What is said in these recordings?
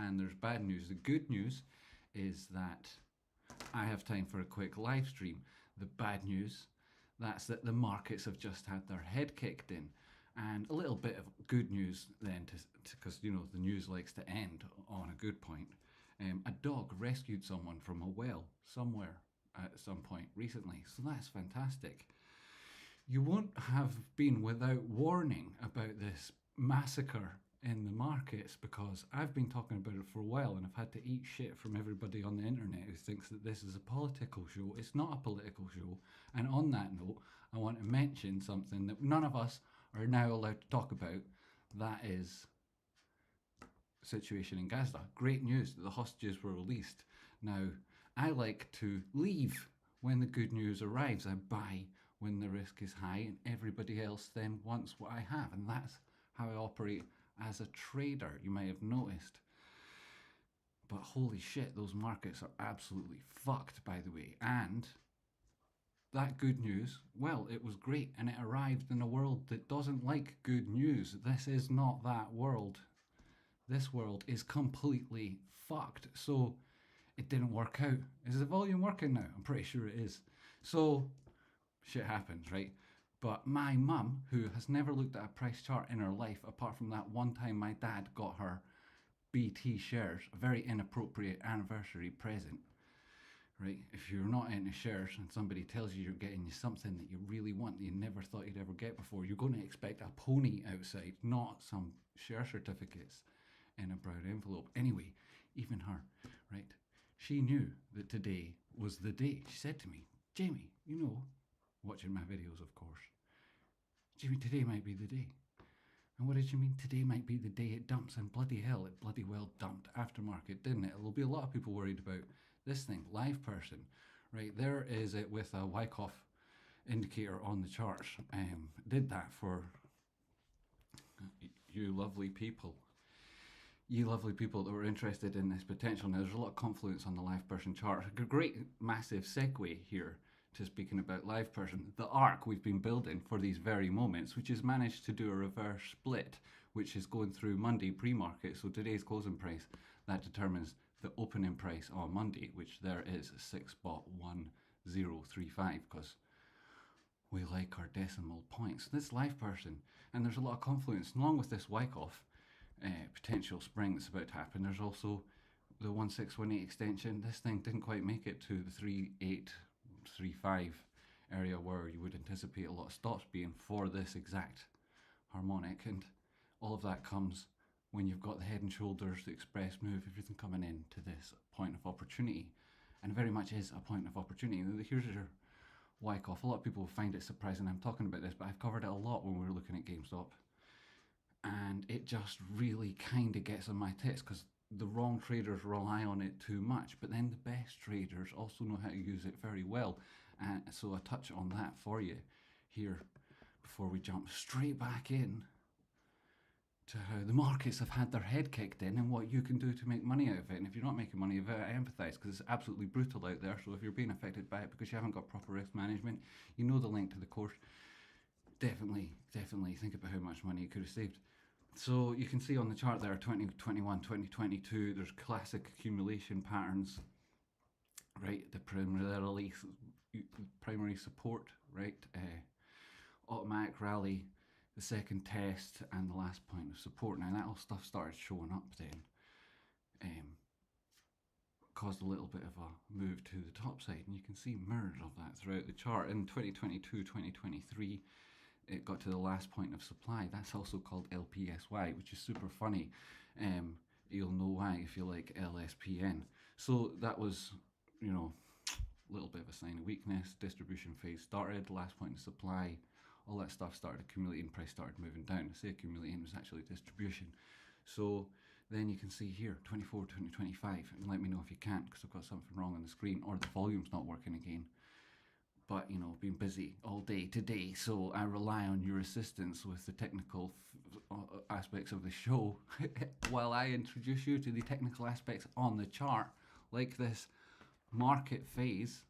and there's bad news. The good news is that I have time for a quick live stream. The bad news, that's that the markets have just had their head kicked in. And a little bit of good news then, because you know the news likes to end on a good point. A dog rescued someone from a well somewhere at some point recently, so that's fantastic. You won't have been without warning about this massacre in the markets, because I've been talking about it for a while and I've had to eat shit from everybody on the internet who thinks that this is a political show. It's not a political show. And on that note, I want to mention something that none of us are now allowed to talk about. That is situation in Gaza. Great news that the hostages were released. Now, I like to leave when the good news arrives. I buy when the risk is high, and everybody else then wants what I have. And that's how I operate as a trader, you may have noticed. But holy shit, those markets are absolutely fucked, by the way. And that good news, well, it was great, and it arrived in a world that doesn't like good news. This is not that world. This world is completely fucked. So it didn't work out. Is the volume working now? I'm pretty sure it is. So shit happens, right? But my mum, who has never looked at a price chart in her life, apart from that one time my dad got her BT shares, a very inappropriate anniversary present, right? If you're not into shares and somebody tells you you're getting you something that you really want that you never thought you'd ever get before, you're going to expect a pony outside, not some share certificates in a brown envelope. Anyway, even her, right? She knew that today was the day. She said to me, Jamie, you know, watching my videos, of course, Jamie, today might be the day. And what did you mean? Today might be the day it dumps, and bloody hell, it bloody well dumped aftermarket, didn't it? There'll be a lot of people worried about this thing, LivePerson, right? There is it with a Wyckoff indicator on the charts. Did that for you lovely people. You lovely people that were interested in this potential. Now, there's a lot of confluence on the LivePerson chart. A great, massive segue here to speaking about LivePerson. The arc we've been building for these very moments, which has managed to do a reverse split, which is going through Monday pre-market. So today's closing price, that determines the opening price on Monday, which there is 6.1035, because we like our decimal points. This LivePerson, and there's a lot of confluence, along with this Wyckoff potential spring that's about to happen. There's also the 1618 extension. This thing didn't quite make it to the 3835 area where you would anticipate a lot of stops being for this exact harmonic, and all of that comes when you've got the head and shoulders, the express move, everything coming in to this point of opportunity, and very much is a point of opportunity. Here's your Wyckoff. A lot of people find it surprising I'm talking about this, but I've covered it a lot when we were looking at GameStop, and it just really kind of gets on my tits because the wrong traders rely on it too much, but then the best traders also know how to use it very well. And so I touch on that for you here before we jump straight back in to how the markets have had their head kicked in and what you can do to make money out of it. And if you're not making money out of it, I empathise, because it's absolutely brutal out there. So if you're being affected by it because you haven't got proper risk management, you know the link to the course. Definitely think about how much money you could have saved. So you can see on the chart there, 2021, 2022, there's classic accumulation patterns, right? The primary support, right? Automatic rally, the second test, and the last point of support. Now that all stuff started showing up then, caused a little bit of a move to the top side, and you can see mirrors of that throughout the chart. In 2022, 2023, it got to the last point of supply. That's also called LPSY, which is super funny. You'll know why if you like LSPN. So that was, you know, a little bit of a sign of weakness. Distribution phase started, last point of supply, all that stuff started accumulating, price started moving down. I say accumulating, it was actually distribution. So then you can see here, 24, 2025, and let me know if you can't, because I've got something wrong on the screen, or the volume's not working again. But, you know, been busy all day today, so I rely on your assistance with the technical aspects of the show while I introduce you to the technical aspects on the chart, like this market phase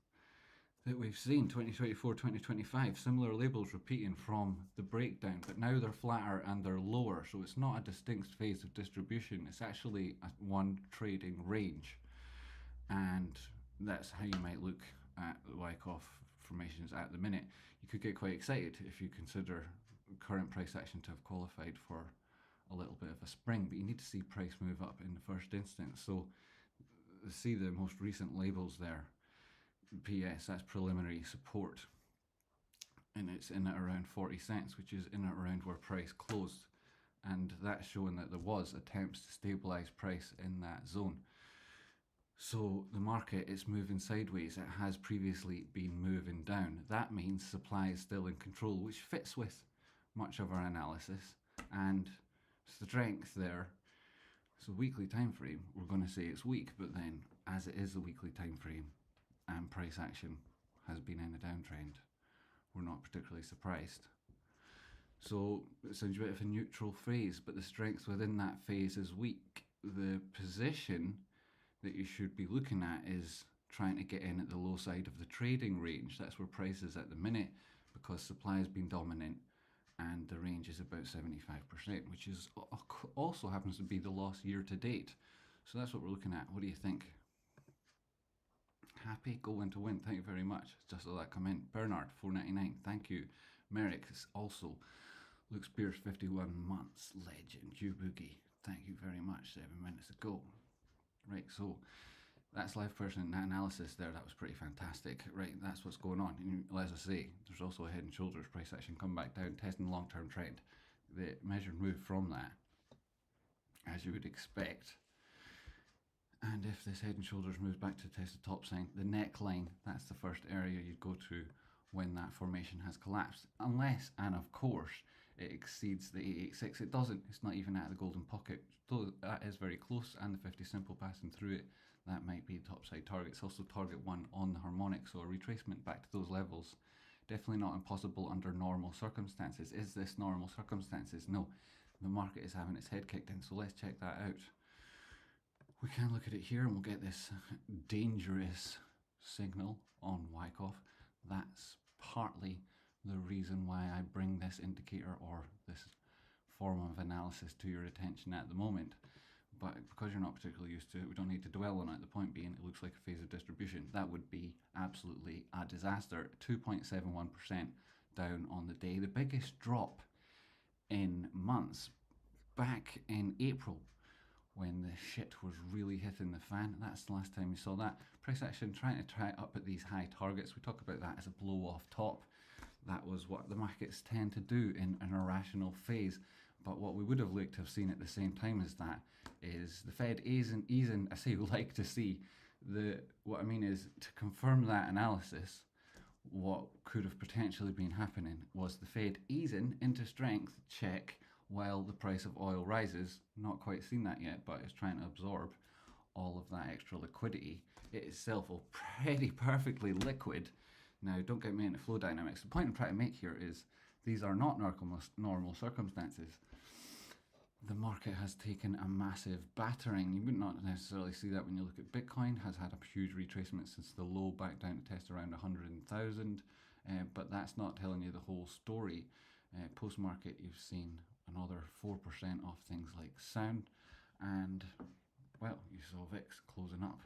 that we've seen, 2024, 2025, similar labels repeating from the breakdown, but now they're flatter and they're lower. So it's not a distinct phase of distribution. It's actually one trading range. And that's how you might look at the Wyckoff formations at the minute. You could get quite excited if you consider current price action to have qualified for a little bit of a spring, but you need to see price move up in the first instance. So see the most recent labels there. PS, that's preliminary support, and it's in at around 40 cents, which is in at around where price closed, and that's showing that there was attempts to stabilize price in that zone. So the market is moving sideways. It has previously been moving down. That means supply is still in control, which fits with much of our analysis and strength there. So weekly time frame, we're going to say it's weak, but then as it is the weekly time frame and price action has been in a downtrend, we're not particularly surprised. So it sounds a bit of a neutral phase, but the strength within that phase is weak. The position that you should be looking at is trying to get in at the low side of the trading range. That's where price is at the minute, because supply has been dominant and the range is about 75%, which is also happens to be the loss year to date. So that's what we're looking at. What do you think? Happy? Go in to win. Thank you very much. Just saw that come in. Bernard, $4.99. Thank you. Merrick also looks Beers 51 months. Legend. You Boogie. Thank you very much. 7 minutes ago. Right, so that's LivePerson, that analysis there, that was pretty fantastic. Right, that's what's going on. And as I say, there's also a head and shoulders price action come back down, testing the long-term trend. The measured move from that, as you would expect. And if this head and shoulders moves back to test the top sign, the neckline, that's the first area you'd go to when that formation has collapsed. Unless, and of course, it exceeds the 886. It doesn't. It's not even at the golden pocket. Though that is very close, and the 50 simple passing through it, that might be the top side target. It's also target one on the harmonic, so a retracement back to those levels. Definitely not impossible under normal circumstances. Is this normal circumstances? No. The market is having its head kicked in, so let's check that out. We can look at it here and we'll get this dangerous signal on Wyckoff. That's partly the reason why I bring this indicator or this form of analysis to your attention at the moment. But because you're not particularly used to it, we don't need to dwell on it. The point being, it looks like a phase of distribution. That would be absolutely a disaster. 2.71% down on the day. The biggest drop in months back in April, when the shit was really hitting the fan. That's the last time we saw that. Price action trying to try up at these high targets. We talk about that as a blow off top. That was what the markets tend to do in an irrational phase. But what we would have liked to have seen at the same time as that is the Fed easing. I say we like to see. What I mean is, to confirm that analysis, what could have potentially been happening was the Fed easing into strength, check, while the price of oil rises. Not quite seen that yet, but it's trying to absorb all of that extra liquidity. It itself will pretty perfectly liquid. Now, don't get me into flow dynamics. The point I'm trying to make here is these are not normal circumstances. The market has taken a massive battering. You would not necessarily see that when you look at Bitcoin. Has had a huge retracement since the low back down to test around 100,000. But that's not telling you the whole story. Post-market, you've seen another 4% off things like sound, and well, you saw VIX closing up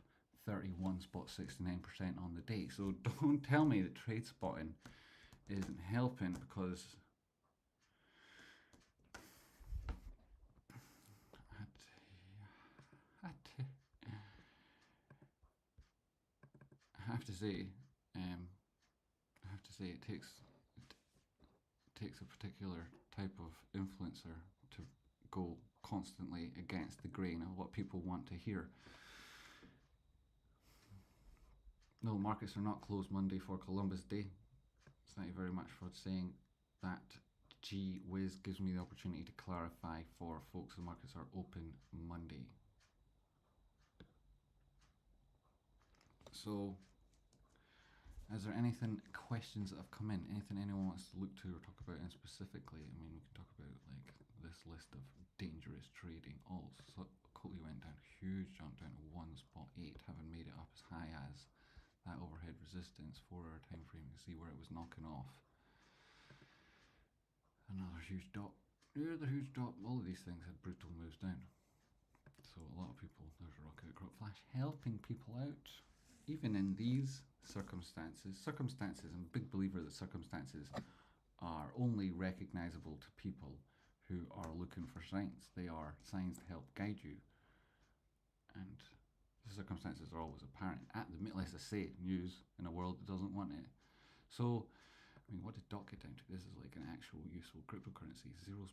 31.69% on the day. So don't tell me that trade spotting isn't helping, because I have to say it takes a particular type of influencer to go constantly against the grain of what people want to hear. No, markets are not closed Monday for Columbus Day. Thank you very much for saying that. Gee whiz, gives me the opportunity to clarify for folks, the markets are open Monday. So, is there questions that have come in? Anything anyone wants to look to or talk about in specifically? I mean, we can talk about like this list of dangerous trading alts. So Coty went down, huge jump down to 1.8, having made it up as high as that overhead resistance, 4-hour time frame. You can see where it was knocking off. Another huge drop. Another huge drop. All of these things had brutal moves down. So a lot of people, there's a rocket crop flash, helping people out, even in these circumstances. I'm a big believer that circumstances are only recognizable to people who are looking for signs. They are signs to help guide you. And the circumstances are always apparent at the minute, let's say, news in a world that doesn't want it. So, I mean, what did DOT get down to? This is like an actual useful cryptocurrency, 0.9.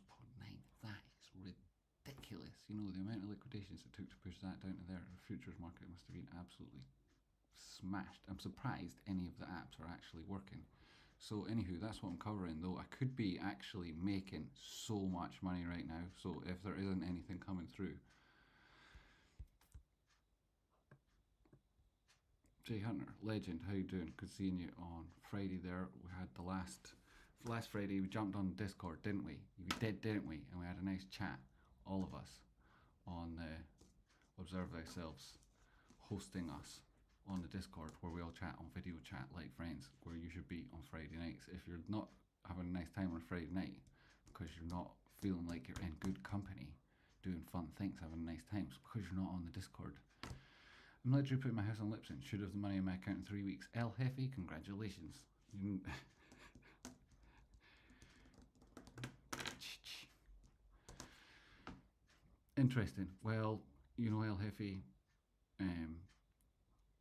That is ridiculous. You know, the amount of liquidations it took to push that down to there. The futures market must have been absolutely smashed. I'm surprised any of the apps are actually working. So anywho, that's what I'm covering, though I could be actually making so much money right now. So if there isn't anything coming through. Jay Hunter, legend, how you doing? Good seeing you on Friday there. We had the last Friday, we jumped on Discord, didn't we? We did, didn't we? And we had a nice chat, all of us, on Observe Thyself's hosting us on the Discord, where we all chat on video chat like friends, where you should be on Friday nights. If you're not having a nice time on a Friday night because you're not feeling like you're in good company, doing fun things, having nice times, because you're not on the Discord. I'm literally putting my house on Lipson. Should have the money in my account in 3 weeks. El Jefe, congratulations. Interesting. Well, you know, El Jefe,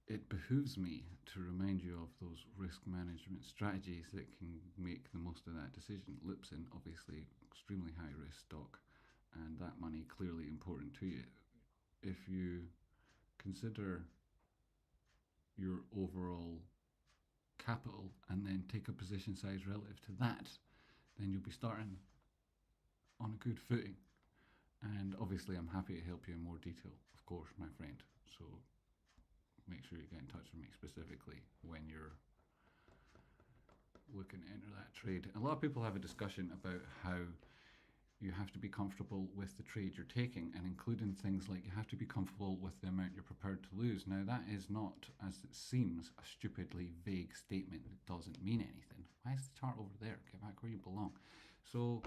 it behooves me to remind you of those risk management strategies that can make the most of that decision. Lipson, obviously, extremely high risk stock, and that money clearly important to you. If you consider your overall capital and then take a position size relative to that, then you'll be starting on a good footing. And obviously I'm happy to help you in more detail, of course, my friend. So make sure you get in touch with me specifically when you're looking to enter that trade. A lot of people have a discussion about how you have to be comfortable with the trade you're taking, and including things like you have to be comfortable with the amount you're prepared to lose. Now that is not, as it seems, a stupidly vague statement that doesn't mean anything. Why is the chart over there? Get back where you belong. So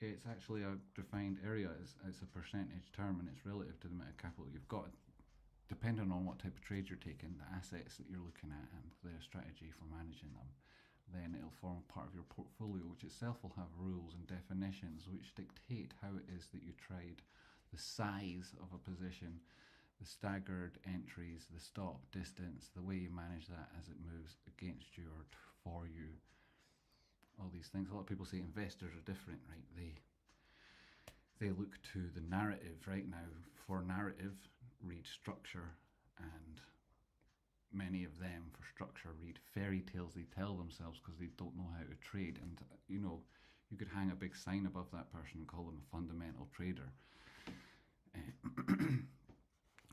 it's actually a defined area. It's a percentage term, and it's relative to the amount of capital you've got. Depending on what type of trade you're taking, the assets that you're looking at, and the strategy for managing them, then it'll form part of your portfolio, which itself will have rules and definitions which dictate how it is that you trade, the size of a position, the staggered entries, the stop distance, the way you manage that as it moves against you or for you. All these things. A lot of people say investors are different, right? They look to the narrative right now. For narrative, read structure, and many of them for structure read fairy tales they tell themselves because they don't know how to trade. And you know, you could hang a big sign above that person and call them a fundamental trader.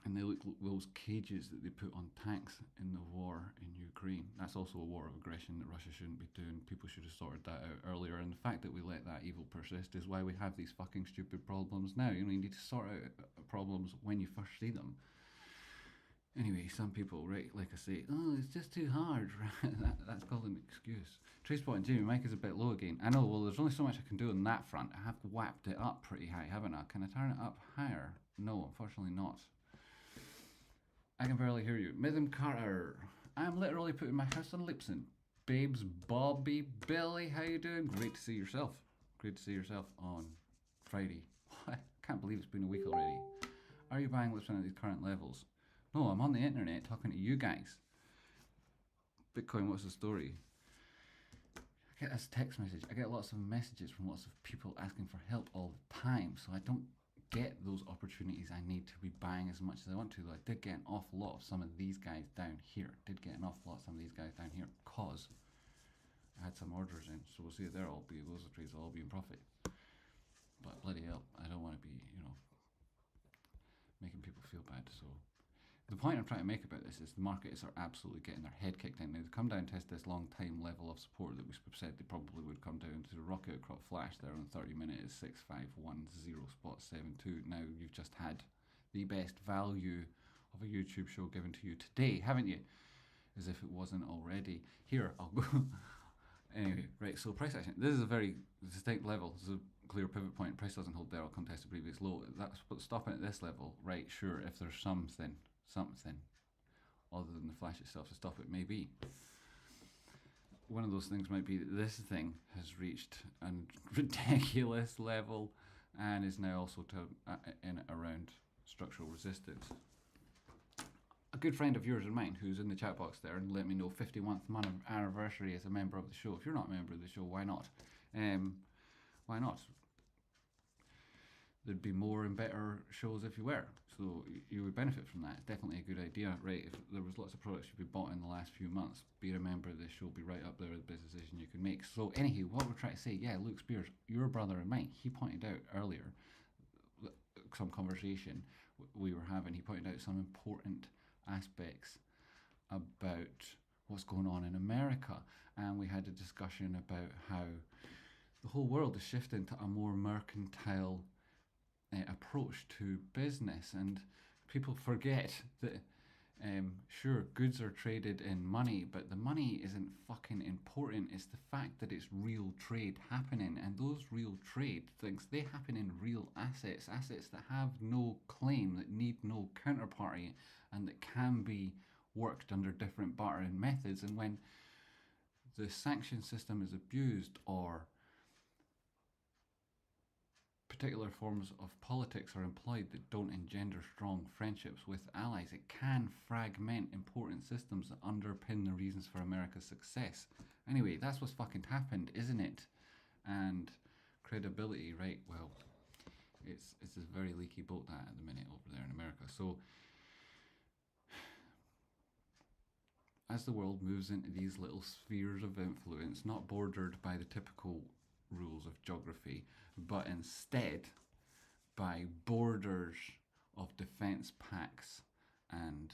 And they look like those cages that they put on tanks in the war in Ukraine. That's also a war of aggression that Russia shouldn't be doing. People should have sorted that out earlier. And the fact that we let that evil persist is why we have these fucking stupid problems now. You know, you need to sort out problems when you first see them. Anyway, some people, right, like I say, oh, it's just too hard. That's called an excuse. TraceBot and Jimmy, mic is a bit low again. I know, well, there's only so much I can do on that front. I have whapped it up pretty high, haven't I? Can I turn it up higher? No, unfortunately not. I can barely hear you. Mithem Carter, I'm literally putting my house on Lipson. Babes, Bobby, Billy, how you doing? Great to see yourself. Great to see yourself on Friday. I can't believe it's been a week already. Are you buying Lipson at these current levels? No, I'm on the internet talking to you guys. Bitcoin, what's the story? I get this text message. I get lots of messages from lots of people asking for help all the time, so I don't get those opportunities I need to be buying as much as I want to. Though I did get an awful lot of some of these guys down here. Because I had some orders in, so we'll see if those trades will all be in profit. But bloody hell, I don't want to be, you know, making people feel bad. So the point I'm trying to make about this is the markets are absolutely getting their head kicked in. Now, they come down and test this long time level of support that we said they probably would come down to. The rocket crop flash there on 30 minute is 6510.72. Now, you've just had the best value of a YouTube show given to you today, haven't you? as if it wasn't already. Here, I'll go. Anyway, right, so price action. This is a very distinct level. This is a clear pivot point. Price doesn't hold there. I'll contest the previous low. That's stopping at this level. Right, sure, if there's something other than the flash itself to stop it, maybe. One of those things might be that this thing has reached a ridiculous level and is now also in around structural resistance. A good friend of yours and mine who's in the chat box there and let me know 51st month anniversary as a member of the show. If you're not a member of the show, why not? Why not? There'd be more and better shows if you were. So you would benefit from that. It's definitely a good idea, right? If there was lots of products you've been bought in the last few months, be a member of this show, be right up there with the best decision you can make. So anywho, what we're trying to say, yeah, Luke Spears, your brother and mine, he pointed out earlier, some conversation we were having, he pointed out some important aspects about what's going on in America, and we had a discussion about how the whole world is shifting to a more mercantile approach to business, and people forget that sure, goods are traded in money, but the money isn't fucking important. It's the fact that it's real trade happening, and those real trade things, they happen in real assets that have no claim, that need no counterparty, and that can be worked under different bartering methods. And when the sanction system is abused, or particular forms of politics are employed that don't engender strong friendships with allies, it can fragment important systems that underpin the reasons for America's success. Anyway, that's what's fucking happened, isn't it? And credibility, right? Well, it's a very leaky boat that at the minute over there in America. So as the world moves into these little spheres of influence, not bordered by the typical rules of geography, but instead by borders of defence pacts and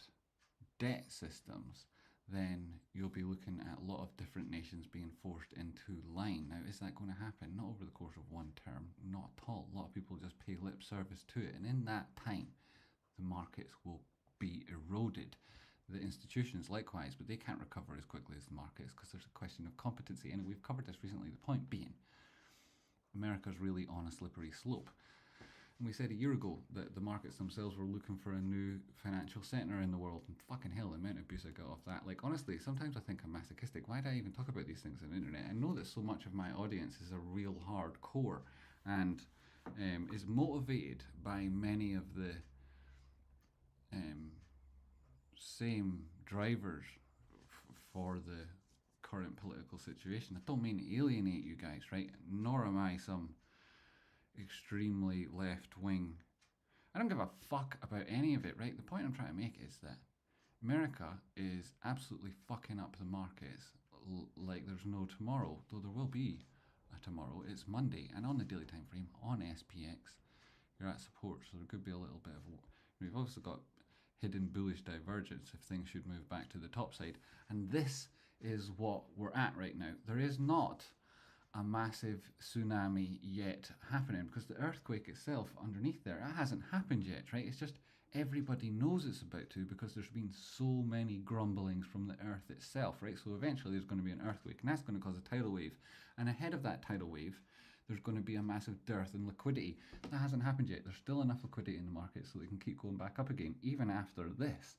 debt systems, then you'll be looking at a lot of different nations being forced into line. Now, is that going to happen? Not over the course of one term, not at all. A lot of people just pay lip service to it, and in that time, the markets will be eroded. The institutions likewise, but they can't recover as quickly as the markets because there's a question of competency, and we've covered this recently. The point being, America's really on a slippery slope. And we said a year ago that the markets themselves were looking for a new financial centre in the world, and fucking hell, the amount of abuse I got off that. Like, honestly, sometimes I think I'm masochistic. Why do I even talk about these things on the internet? I know that so much of my audience is a real hardcore and is motivated by many of the same drivers for the current political situation. I don't mean to alienate you guys, right? Nor am I some extremely left-wing. I don't give a fuck about any of it, right? The point I'm trying to make is that America is absolutely fucking up the markets like there's no tomorrow, though there will be a tomorrow. It's Monday, and on the daily time frame, on SPX, you're at support, so there could be a little bit of... We've obviously got hidden bullish divergence if things should move back to the top side, and this is what we're at right now. There is not a massive tsunami yet happening because the earthquake itself underneath there, it hasn't happened yet, right? It's just everybody knows it's about to because there's been so many grumblings from the earth itself, right? So eventually there's going to be an earthquake, and that's going to cause a tidal wave, and ahead of that tidal wave there's going to be a massive dearth in liquidity. That hasn't happened yet. There's still enough liquidity in the market so they can keep going back up again even after this.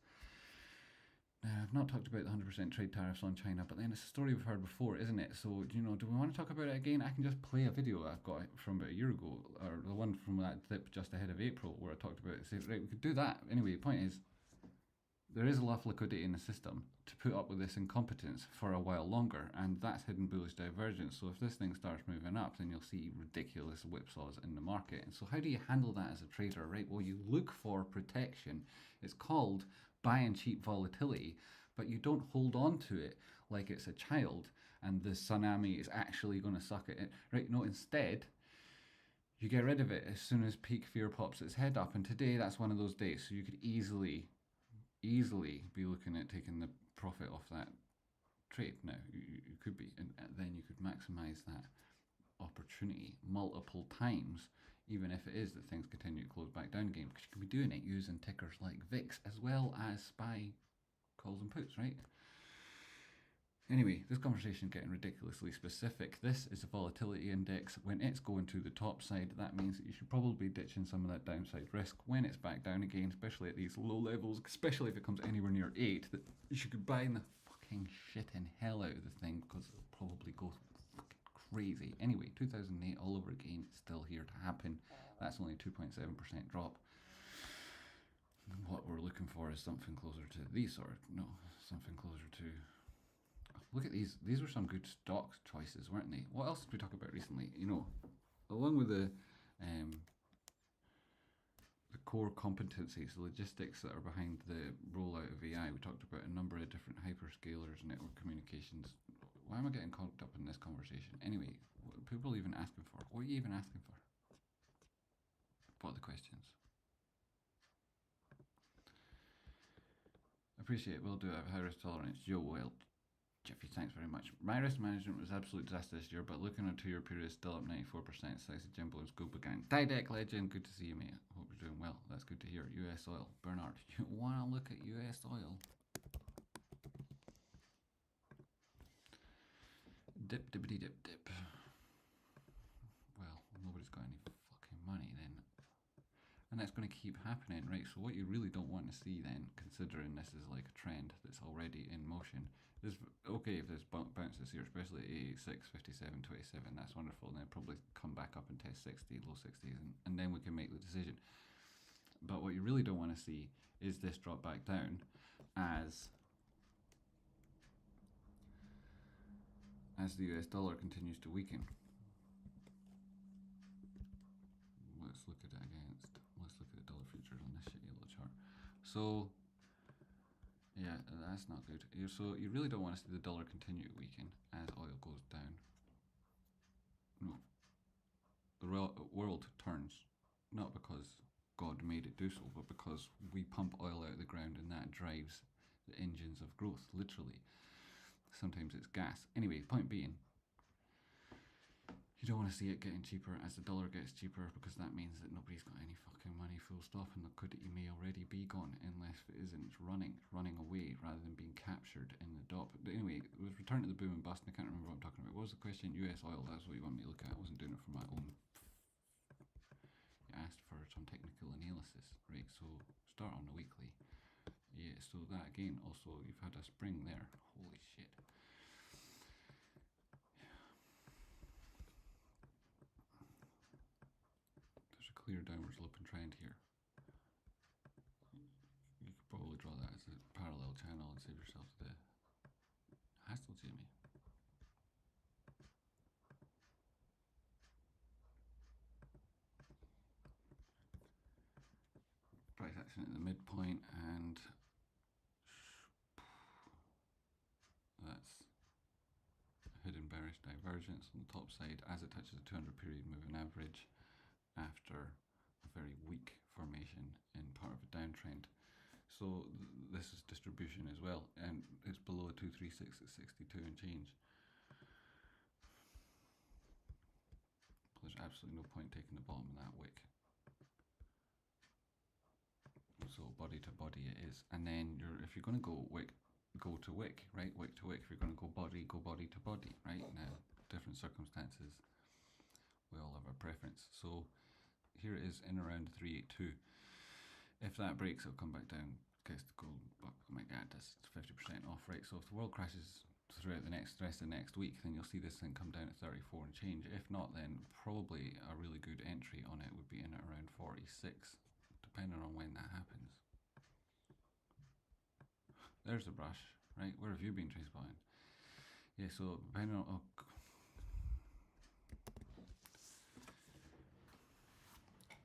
Now, I've not talked about the 100% trade tariffs on China, but then it's a story we've heard before, isn't it? So, do we want to talk about it again? I can just play a video I've got from about a year ago, or the one from that dip just ahead of April where I talked about it. Say, right, we could do that. Anyway, the point is, there is enough liquidity in the system to put up with this incompetence for a while longer, and that's hidden bullish divergence. So if this thing starts moving up, then you'll see ridiculous whipsaws in the market. And so how do you handle that as a trader, right? Well, you look for protection. It's called buying cheap volatility, but you don't hold on to it like it's a child and the tsunami is actually going to suck it in, right? No, instead, you get rid of it as soon as peak fear pops its head up. And today, that's one of those days. So you could easily be looking at taking the profit off that trade now. You could be, and then you could maximize that opportunity multiple times, even if it is that things continue to close back down again, because you can be doing it using tickers like VIX as well as SPY calls and puts, right? Anyway, this conversation is getting ridiculously specific. This is a volatility index. When it's going to the top side, that means that you should probably be ditching some of that downside risk. When it's back down again, especially at these low levels, especially if it comes anywhere near 8, that you should be buying the fucking shitting hell out of the thing, because it'll probably go fucking crazy. Anyway, 2008 all over again, it's still here to happen. That's only a 2.7% drop. What we're looking for is something closer to these, or no, something closer to... Look at these. These were some good stock choices, weren't they? What else did we talk about recently? You know, along with the core competencies, the logistics that are behind the rollout of AI, we talked about a number of different hyperscalers, network communications. Why am I getting caught up in this conversation? Anyway, what are people even asking for? What are you even asking for? What are the questions? Appreciate it. Will do. I have high risk tolerance. Joe Wild. Jeffy, thanks very much. My risk management was absolute disaster this year, but looking at a 2-year period, still up 94%. Slice of Jimbo and Scuba Gang. Didec Legend, good to see you, mate. Hope you're doing well. That's good to hear. US oil. Bernard, you want to look at US oil? Dip, dippity, dip, dip. Well, nobody's got any fucking money then. And that's going to keep happening, right? So what you really don't want to see then, considering this is like a trend that's already in motion, is okay if there's bounces here, especially 86, 57, 27, that's wonderful, and then probably come back up and test 60, low 60s, and then we can make the decision. But what you really don't want to see is this drop back down as the US dollar continues to weaken. Let's look at it let's look at the dollar futures on this shitty little chart. So yeah, that's not good. So you really don't want to see the dollar continue to weaken as oil goes down. No. The world turns, not because God made it do so, but because we pump oil out of the ground and that drives the engines of growth, literally. Sometimes it's gas. Anyway, point being, you don't want to see it getting cheaper as the dollar gets cheaper, because that means that nobody's got any fucking money, full stop, and liquidity may already be gone unless it isn't. It's running away rather than being captured in the DOP. But anyway, it was return to the boom and bust, and I can't remember what I'm talking about. What was the question? US oil, that's what you want me to look at. I wasn't doing it for my own. You asked for some technical analysis, right? So start on the weekly. Yeah, so that again, also, you've had a spring there. Holy shit. Clear downward sloping trend here. You could probably draw that as a parallel channel and save yourself the hassle, Jimmy. Price action at the midpoint, and that's a hidden bearish divergence on the top side as it touches the 200 period moving average after a very weak formation in part of a downtrend. So this is distribution as well, and it's below a 236 at 62 and change. There's absolutely no point taking the bottom of that wick. So body to body it is, and then if you're going to go wick, go to wick, right? Wick to wick. If you're going to go body to body, right? Now, different circumstances, we all have our preference. So here it is in around 382. If that breaks, it'll come back down. Gets to go, oh my god, that's 50% off, right? So if the world crashes throughout the rest of the next week, then you'll see this thing come down at 34 and change. If not, then probably a really good entry on it would be in at around 46, depending on when that happens. There's the brush, right? Where have you been, Trace Buying? Yeah, so depending on...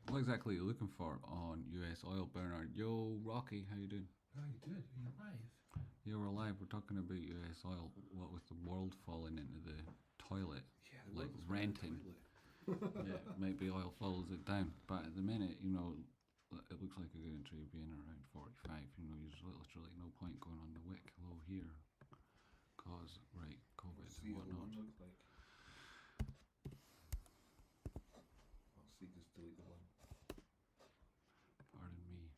What exactly are you looking for on US oil, Bernard? Yo, Rocky, how you doing? Oh, you did? Are you live? Yeah, we're live. We're talking about US oil. What with the world falling into the toilet, Yeah, like renting. Yeah, maybe oil follows it down. But at the minute, you know, it looks like a good entry being around 45. You know, there's literally no point going on the wick low here, cause right, COVID and whatnot. Looks like. I'll see, just delete the one. Pardon me.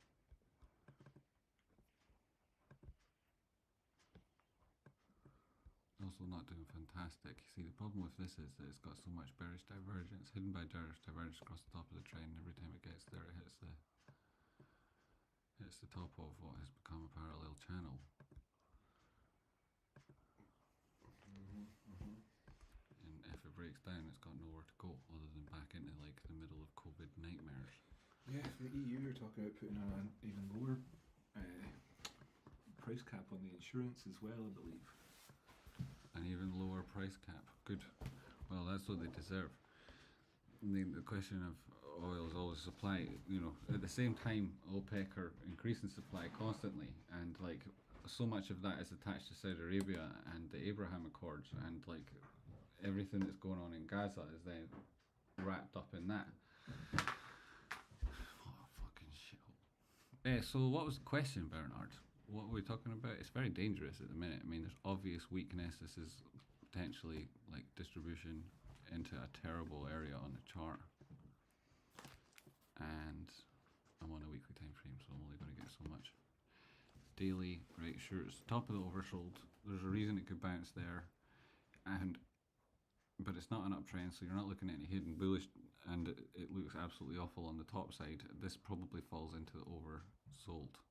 also not doing fantastic. You see, the problem with this is that it's got so much bearish divergence, hidden by bearish divergence across the top of the trend. Every time it gets there, it hits the top of what has become a parallel channel. And if it breaks down, it's got nowhere to go other than back into like the middle of COVID nightmares. Yeah, the EU are talking about putting on an even lower price cap on the insurance as well, I believe. An even lower price cap. Good. Well, that's what they deserve. The question of oil is always supply. You know, at the same time, OPEC are increasing supply constantly, and like so much of that is attached to Saudi Arabia and the Abraham Accords, and like everything that's going on in Gaza is then wrapped up in that. What a fucking shithole. So what was the question, Bernard? What are we talking about? It's very dangerous at the minute. I mean, there's obvious weakness. This is potentially like distribution into a terrible area on the chart. And I'm on a weekly time frame, so I'm only going to get so much. Daily, right, sure, it's top of the oversold. There's a reason it could bounce there. But it's not an uptrend, so you're not looking at any hidden bullish, and it looks absolutely awful on the top side. This probably falls into the oversold.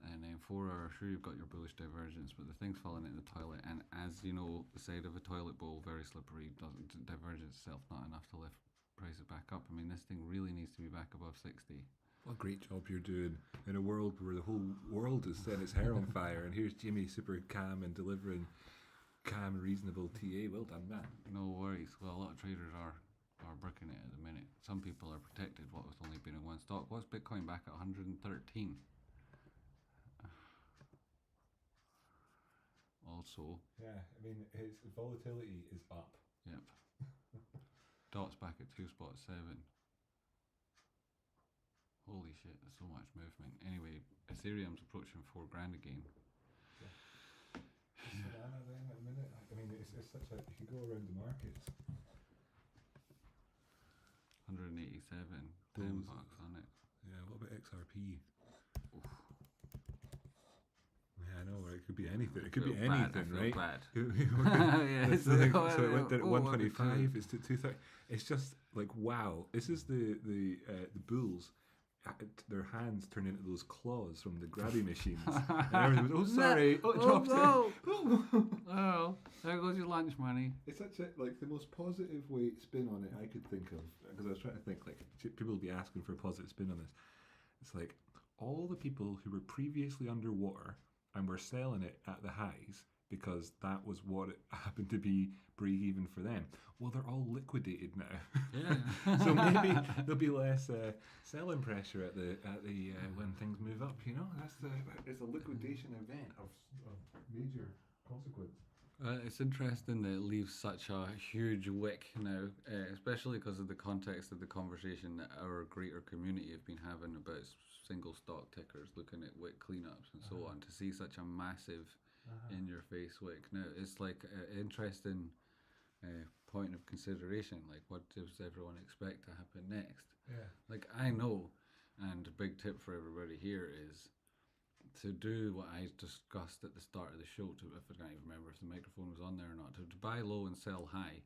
And then 4 hours, sure, you've got your bullish divergence, but the thing's falling into the toilet, and as you know, the side of a toilet bowl, very slippery, doesn't divergence itself, not enough to lift price it back up. I mean, this thing really needs to be back above 60. What a great job you're doing in a world where the whole world is setting its hair on fire, and here's Jimmy super calm and delivering calm, reasonable TA. Well done, man. No worries. Well, a lot of traders are bricking it at the minute. Some people are protected, what with only being in one stock. What's Bitcoin back at 113? Also, yeah, I mean, his volatility is up. Yep. Dot's back at 2.7. Holy shit, there's so much movement. Anyway, Ethereum's approaching 4 grand again. Yeah. Solana then at the minute. I mean, it's such a, if you go around the markets. 187, $10 on it. Yeah, what about XRP? Oof. Yeah, I know, right? It could be anything. It could be anything, right? Bad. Yeah, so it went down at 125. It's to 230. It's just like wow. This is the bulls. Their hands turn into those claws from the grabby machines. And everyone goes, oh sorry, oh it dropped it. Oh, there goes your lunch money. It's such a like the most positive way spin on it I could think of, because I was trying to think like people will be asking for a positive spin on this. It's like all the people who were previously underwater and were selling it at the highs because that was what it happened to be break even for them. Well, they're all liquidated now. Yeah. So maybe there'll be less selling pressure at the when things move up. You know, it's a liquidation event of major consequence. It's interesting that it leaves such a huge wick now, especially because of the context of the conversation that our greater community have been having about single stock tickers, looking at wick cleanups and so on. To see such a massive in-your-face wick now, it's like an interesting point of consideration. Like, what does everyone expect to happen next? Yeah. Like, I know, and a big tip for everybody here is to do what I discussed at the start of the show, if I can't even remember if the microphone was on there or not, to buy low and sell high.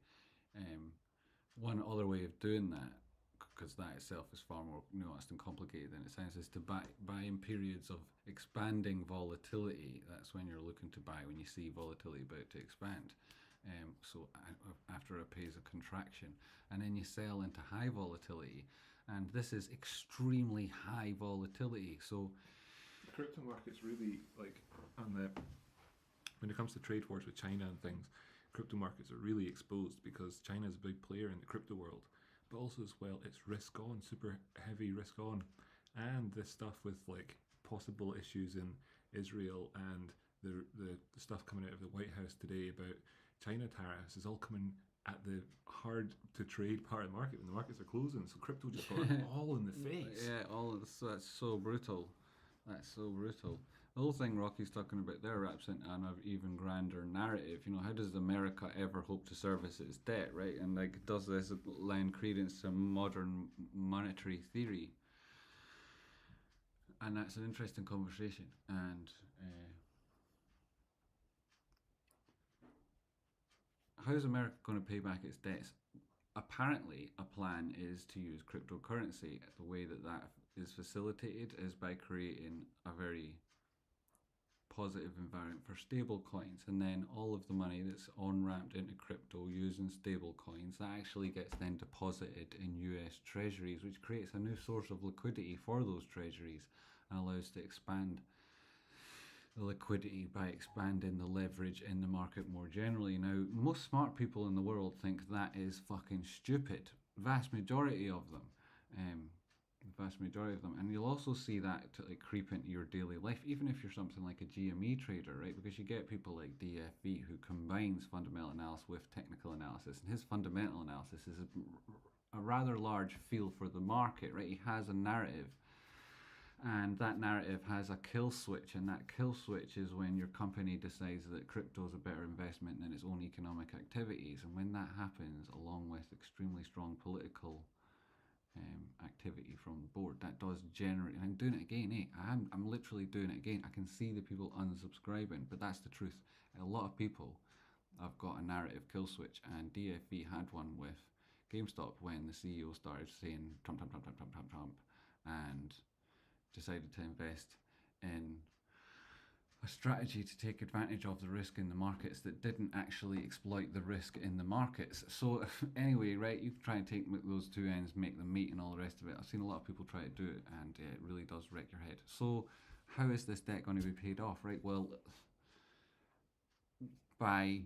One other way of doing that, because that itself is far more nuanced and complicated than it sounds, is to buy in periods of expanding volatility. That's when you're looking to buy, when you see volatility about to expand. So after a phase of contraction, and then you sell into high volatility, and this is extremely high volatility. So crypto market's really like when it comes to trade wars with China and things, crypto markets are really exposed because China is a big player in the crypto world, but also as well it's risk on, super heavy risk on, and this stuff with like possible issues in Israel and the stuff coming out of the White House today about China tariffs is all coming at the hard to trade part of the market when the markets are closing, so crypto just got it all in the face. Yeah, that's so brutal. That's so brutal. The whole thing Rocky's talking about there wraps into an even grander narrative. You know, how does America ever hope to service its debt, right? And like, does this lend credence to modern monetary theory? And that's an interesting conversation. And how's America going to pay back its debts? Apparently, a plan is to use cryptocurrency. The way that is facilitated is by creating a very positive environment for stable coins, and then all of the money that's on-ramped into crypto using stable coins, that actually gets then deposited in US treasuries, which creates a new source of liquidity for those treasuries and allows to expand the liquidity by expanding the leverage in the market more generally. Now, most smart people in the world think that is fucking stupid. Vast majority of them. And you'll also see that to like creep into your daily life, even if you're something like a GME trader, right? Because you get people like DFV who combines fundamental analysis with technical analysis, and his fundamental analysis is a rather large feel for the market, right? He has a narrative, and that narrative has a kill switch, and that kill switch is when your company decides that crypto is a better investment than its own economic activities. And when that happens, along with extremely strong political activity from the board, that does generate, and I'm doing it again, I'm literally doing it again. I can see the people unsubscribing, but that's the truth. A lot of people have got a narrative kill switch, and DFV had one with GameStop when the CEO started saying Trump, and decided to invest in a strategy to take advantage of the risk in the markets that didn't actually exploit the risk in the markets. So anyway, right, you can try and take those two ends, make them meet and all the rest of it. I've seen a lot of people try to do it, and it really does wreck your head. So how is this debt going to be paid off, right? Well, by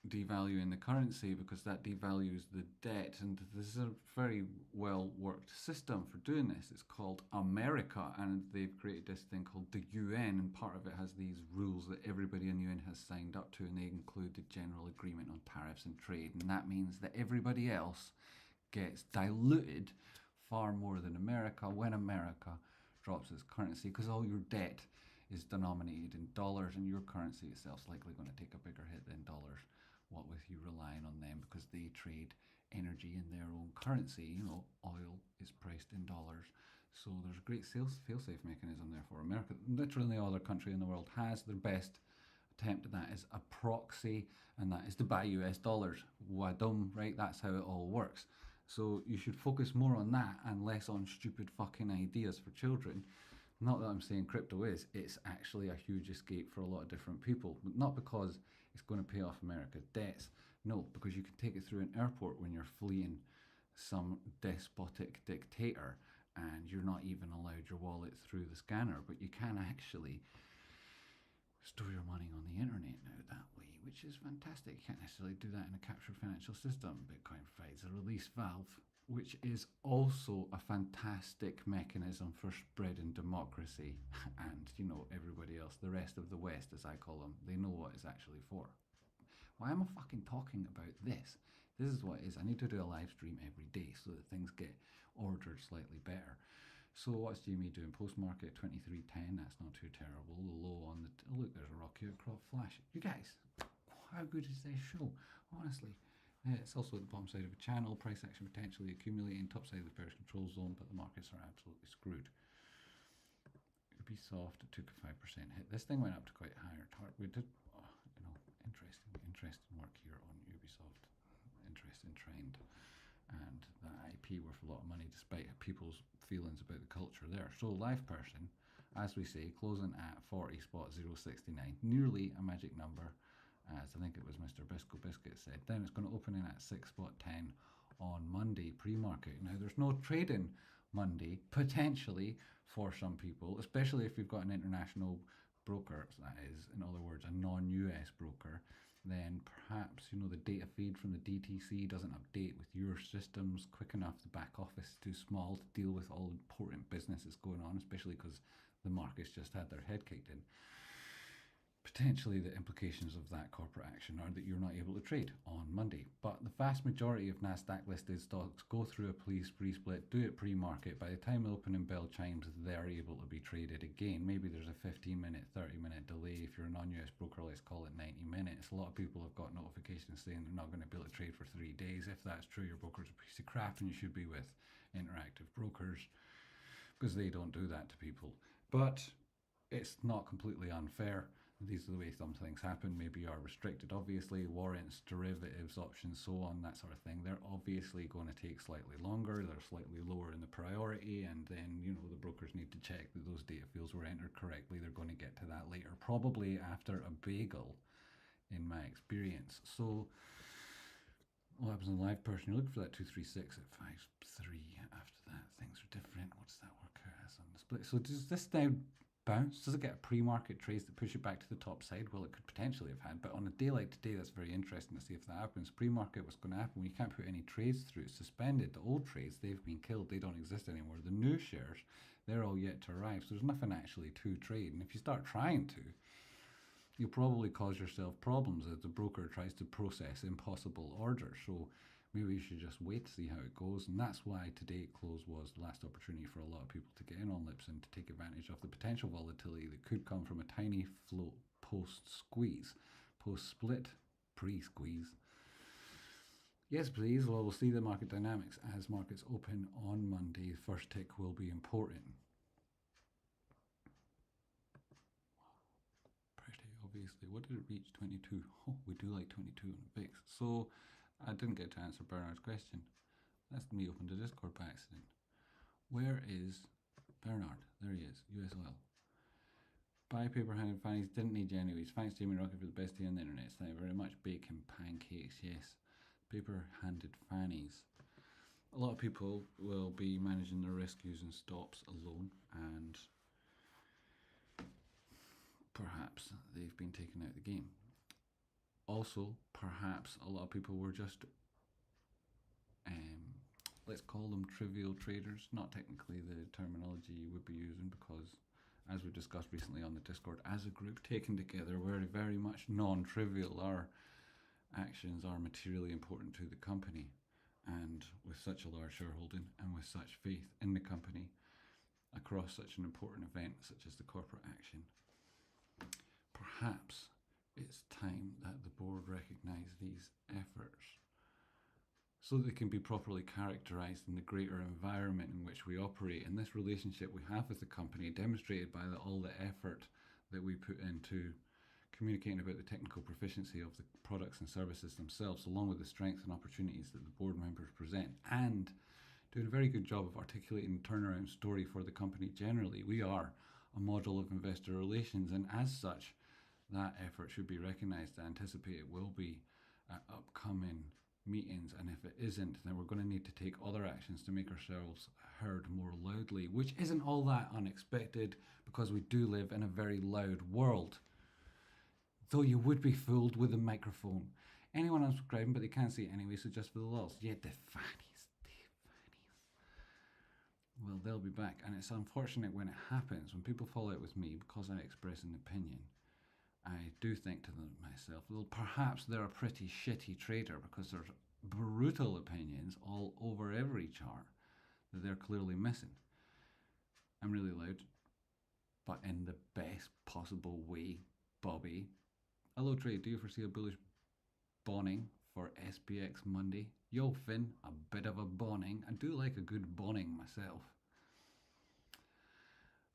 devaluing the currency, because that devalues the debt, and this is a very well worked system for doing this. It's called America, and they've created this thing called the UN, and part of it has these rules that everybody in the UN has signed up to, and they include the General Agreement on Tariffs and Trade, and that means that everybody else gets diluted far more than America when America drops its currency, because all your debt is denominated in dollars, and your currency itself is likely going to take a bigger hit than dollars, what with you relying on them, because they trade energy in their own currency. You know, oil is priced in dollars. So there's a great fail-safe mechanism there for America. Literally no other country in the world has. Their best attempt at that is a proxy, and that is to buy US dollars. Wadum, right? That's how it all works. So you should focus more on that and less on stupid fucking ideas for children. Not that I'm saying crypto is, it's actually a huge escape for a lot of different people, but not because it's going to pay off America's debts. No, because you can take it through an airport when you're fleeing some despotic dictator, and you're not even allowed your wallet through the scanner, but you can actually store your money on the internet now that way, which is fantastic. You can't necessarily do that in a captured financial system. Bitcoin provides a release valve, which is also a fantastic mechanism for spreading democracy. And, you know, everybody else, the rest of the West, as I call them, they know what it's actually for. Why am I fucking talking about this? This is what it is. I need to do a live stream every day so that things get ordered slightly better. So what's Jamie doing? Post-market 23.10, that's not too terrible. The low on the... Oh, look, there's a rocky outcrop flash. You guys, how good is this show? Honestly. It's also at the bottom side of a channel, price action potentially accumulating, top side of the bearish control zone, but the markets are absolutely screwed. Ubisoft took a 5% hit. This thing went up to quite a higher target. We did, interesting work here on Ubisoft. Interesting trend. And the IP worth a lot of money despite people's feelings about the culture there. So LivePerson, as we say, closing at 40.069, nearly a magic number, as I think it was Mr. Bisco Biscuit said. Then it's going to open in at 6.10 on Monday pre-market. Now there's no trading Monday, potentially for some people, especially if you've got an international broker, that is, in other words, a non-US broker. Then perhaps, you know, the data feed from the DTC doesn't update with your systems quick enough. The back office is too small to deal with all the important business that's going on, especially because the market's just had their head kicked in. Potentially the implications of that corporate action are that you're not able to trade on Monday. But the vast majority of NASDAQ listed stocks go through a pre-split, do it pre-market. By the time the opening bell chimes, they're able to be traded again. Maybe there's a 15-minute, 30-minute delay. If you're a non-US broker, let's call it 90 minutes. A lot of people have got notifications saying they're not going to be able to trade for 3 days. If that's true, your broker's a piece of crap, and you should be with Interactive Brokers, because they don't do that to people. But it's not completely unfair These are the way some things happen. Maybe you are restricted, obviously, warrants, derivatives, options, so on, that sort of thing. They're obviously going to take slightly longer. They're slightly lower in the priority, and then, the brokers need to check that those data fields were entered correctly. They're going to get to that later, probably after a bagel, in my experience. So what happens in LivePerson? You're looking for that 236 at 5.3. After that, things are different. What does that work out as on the split? So does this now bounce? Does it get a pre-market trace that push it back to the top side? Well, it could potentially have had, but on a day like today, that's very interesting to see if that happens. Pre-market, what's going to happen when you can't put any trades through? Suspended. The old trades, they've been killed. They don't exist anymore. The new shares, they're all yet to arrive. So there's nothing actually to trade. And if you start trying to, you'll probably cause yourself problems as the broker tries to process impossible orders. So maybe you should just wait to see how it goes. And that's why today close was the last opportunity for a lot of people to get in on lips and to take advantage of the potential volatility that could come from a tiny float post-squeeze, post-split, pre-squeeze. Yes, please. Well, we'll see the market dynamics as markets open on Monday. The first tick will be important. Obviously, what did it reach? 22. Oh, we do like 22 on the VIX. So I didn't get to answer Bernard's question. That's me opened the Discord by accident. Where is Bernard? There he is. US oil. Buy paper-handed fannies. Didn't need you anyways. Thanks, Jamie Rocket, for the best day on the internet. Thank you very much. Bacon pancakes. Yes. Paper-handed fannies. A lot of people will be managing their risk using stops alone, and perhaps they've been taken out of the game. Also, perhaps a lot of people were just, let's call them trivial traders. Not technically the terminology you would be using, because as we discussed recently on the Discord, as a group taken together, we're very much non-trivial. Our actions are materially important to the company, and with such a large shareholding and with such faith in the company across such an important event such as the corporate action, perhaps it's time that the board recognise these efforts so that they can be properly characterised in the greater environment in which we operate, and this relationship we have with the company demonstrated by all the effort that we put into communicating about the technical proficiency of the products and services themselves, along with the strengths and opportunities that the board members present, and doing a very good job of articulating the turnaround story for the company generally. We are a model of investor relations, and as such, that effort should be recognised. I anticipate it will be at upcoming meetings, and if it isn't, then we're going to need to take other actions to make ourselves heard more loudly, which isn't all that unexpected because we do live in a very loud world. Though you would be fooled with a microphone. Anyone unsubscribing, but they can't see it anyway, so just for the lols. Yeah, the fannies. Well, they'll be back, and it's unfortunate when it happens, when people fall out with me because I express an opinion. I do think to myself, well, perhaps they're a pretty shitty trader because there's brutal opinions all over every chart that they're clearly missing. I'm really loud, but in the best possible way, Bobby. Hello, trade. Do you foresee a bullish boning for SPX Monday? Yo, Finn, a bit of a boning. I do like a good boning myself.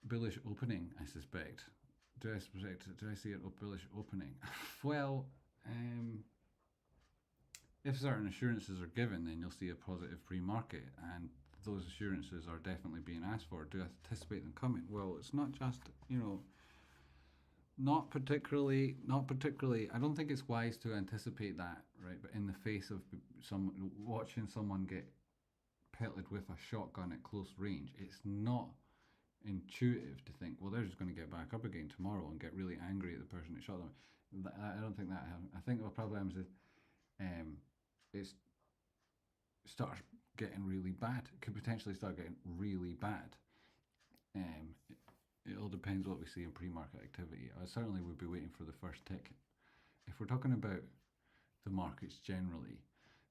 Bullish opening, I suspect. Do I see a bullish opening? Well, if certain assurances are given, then you'll see a positive pre-market, and those assurances are definitely being asked for. Do I anticipate them coming? Well, it's not just, not particularly. I don't think it's wise to anticipate that, right? But in the face of watching someone get pelted with a shotgun at close range, it's not intuitive to think, well, they're just going to get back up again tomorrow and get really angry at the person that shot them. I don't think that happened. I think what probably happens is it starts getting really bad. It could potentially start getting really bad. It all depends what we see in pre-market activity. I certainly would be waiting for the first tick. If we're talking about the markets generally,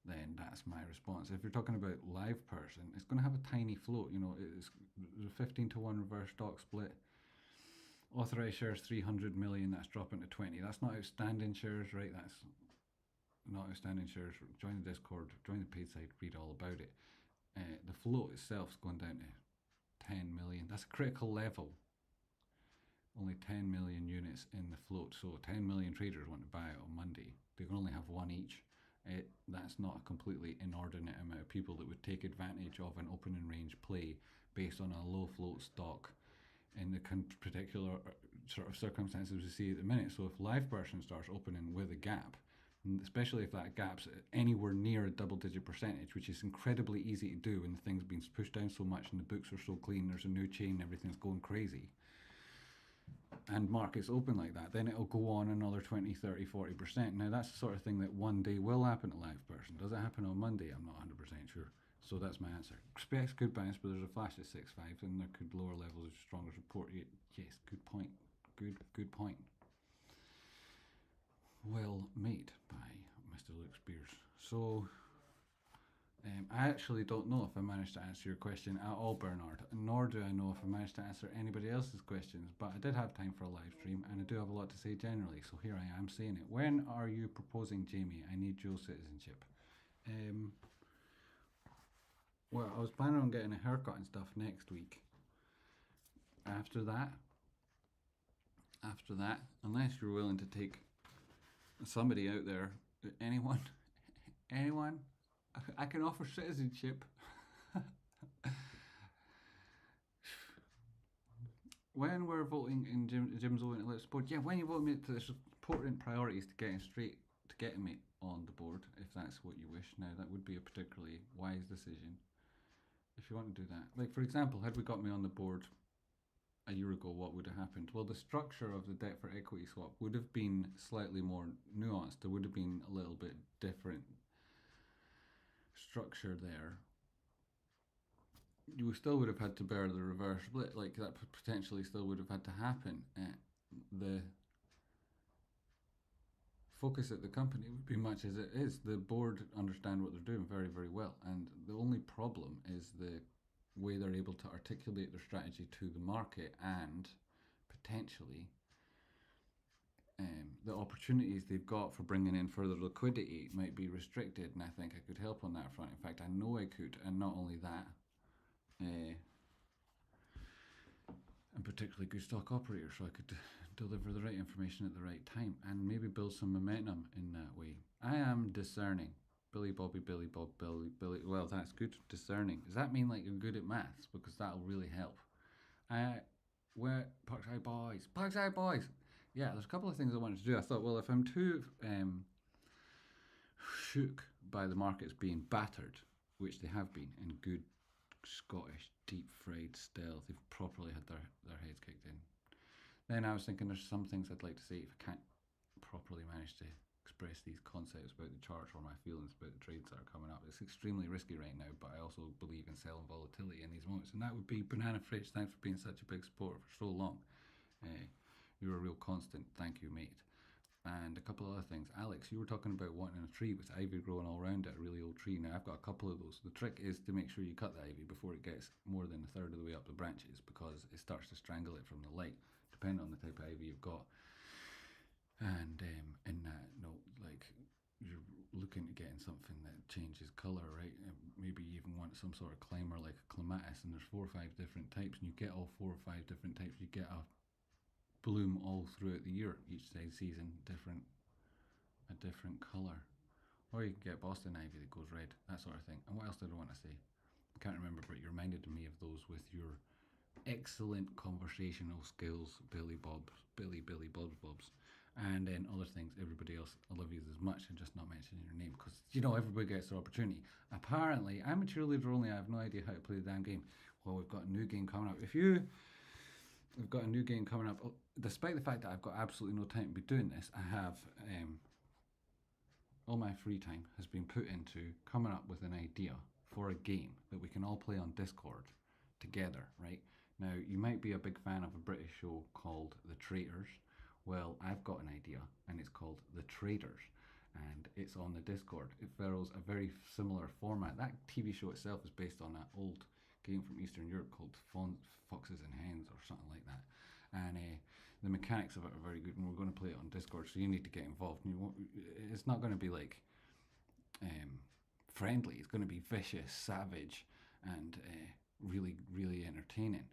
then that's my response. If you're talking about LivePerson, it's going to have a tiny float. It's a 15 to 1 reverse stock split. Authorized shares 300 million. That's dropping to 20. That's not outstanding shares, right? That's not outstanding shares. Join the Discord, join the paid side, read all about it. The float itself is going down to 10 million. That's a critical level. only 10 million units in the float. So 10 million traders want to buy it on Monday. They can only have one each. That's not a completely inordinate amount of people that would take advantage of an opening range play based on a low float stock in the particular sort of circumstances we see at the minute. So if LivePerson starts opening with a gap, especially if that gap's anywhere near a double-digit percentage, which is incredibly easy to do when the thing's been pushed down so much and the books are so clean, there's a new chain, everything's going crazy, and markets open like that, then it'll go on another 20, 30, 40%. Now that's the sort of thing that one day will happen at LivePerson. Does it happen on Monday? I'm not 100% sure. So that's my answer. Expects good bounce, but there's a flash at 6.5 and there could lower levels of stronger support. Yes, good point. Good point. Well made by Mr. Luke Spears. So I actually don't know if I managed to answer your question at all, Bernard, nor do I know if I managed to answer anybody else's questions, but I did have time for a live stream and I do have a lot to say generally, so here I am saying it. When are you proposing, Jamie? I need dual citizenship. Well, I was planning on getting a haircut and stuff next week. After that, unless you're willing to take somebody out there, anyone, I can offer citizenship. When we're voting in Jim's voting at Let's Board, yeah, when you vote me, there's important priorities to getting me on the board, if that's what you wish. Now, that would be a particularly wise decision if you want to do that. Like, for example, had we got me on the board a year ago, what would have happened? Well, the structure of the debt for equity swap would have been slightly more nuanced. There would have been a little bit different structure there. You still would have had to bear the reverse split, like that potentially still would have had to happen. The focus at the company would be much as it is. The board understand what they're doing very, very well, and the only problem is the way they're able to articulate their strategy to the market, and potentially the opportunities they've got for bringing in further liquidity might be restricted, and I think I could help on that front. In fact, I know I could, and not only that, I'm particularly good stock operator, so I could deliver the right information at the right time and maybe build some momentum in that way. I am discerning. Billy Bobby, Billy Bob, Billy. Well, that's good. Discerning. Does that mean like you're good at maths? Because that'll really help. Where Parkside boys. Yeah, there's a couple of things I wanted to do. I thought, well, if I'm too shook by the markets being battered, which they have been in good Scottish deep fried style, they've properly had their heads kicked in. Then I was thinking there's some things I'd like to say if I can't properly manage to express these concepts about the charts or my feelings about the trades that are coming up. It's extremely risky right now, but I also believe in selling volatility in these moments, and that would be Banana Fridge. Thanks for being such a big supporter for so long. You're a real constant. Thank you, mate. And a couple of other things. Alex, you were talking about wanting a tree with ivy growing all around it, a really old tree. Now, I've got a couple of those. The trick is to make sure you cut the ivy before it gets more than a third of the way up the branches, because it starts to strangle it from the light, depending on the type of ivy you've got. And in that note, like, you're looking at getting something that changes colour, right? Maybe you even want some sort of climber like a clematis, and there's 4 or 5 different types, and you get all 4 or 5 different types. You get a bloom all throughout the year, each season a different colour. Or you can get Boston ivy that goes red, that sort of thing. And what else did I want to say? I can't remember, but you reminded me of those with your excellent conversational skills, Billy Bobs. And then other things, everybody else, I love you as much, and just not mentioning your name, because, you know, everybody gets their opportunity. Apparently, I'm a cheerleader only, I have no idea how to play the damn game. Well, we've got a new game coming up. We've got a new game coming up. Despite the fact that I've got absolutely no time to be doing this, I have all my free time has been put into coming up with an idea for a game that we can all play on Discord together, right? Now, you might be a big fan of a British show called The Traitors. Well, I've got an idea, and it's called The Traders, and it's on the Discord. It follows a very similar format. That TV show itself is based on an old game from Eastern Europe called Foxes and Hens or something like that, and the mechanics of it are very good, and we're going to play it on Discord, so you need to get involved. It's not going to be like friendly. It's going to be vicious, savage, and really, really entertaining.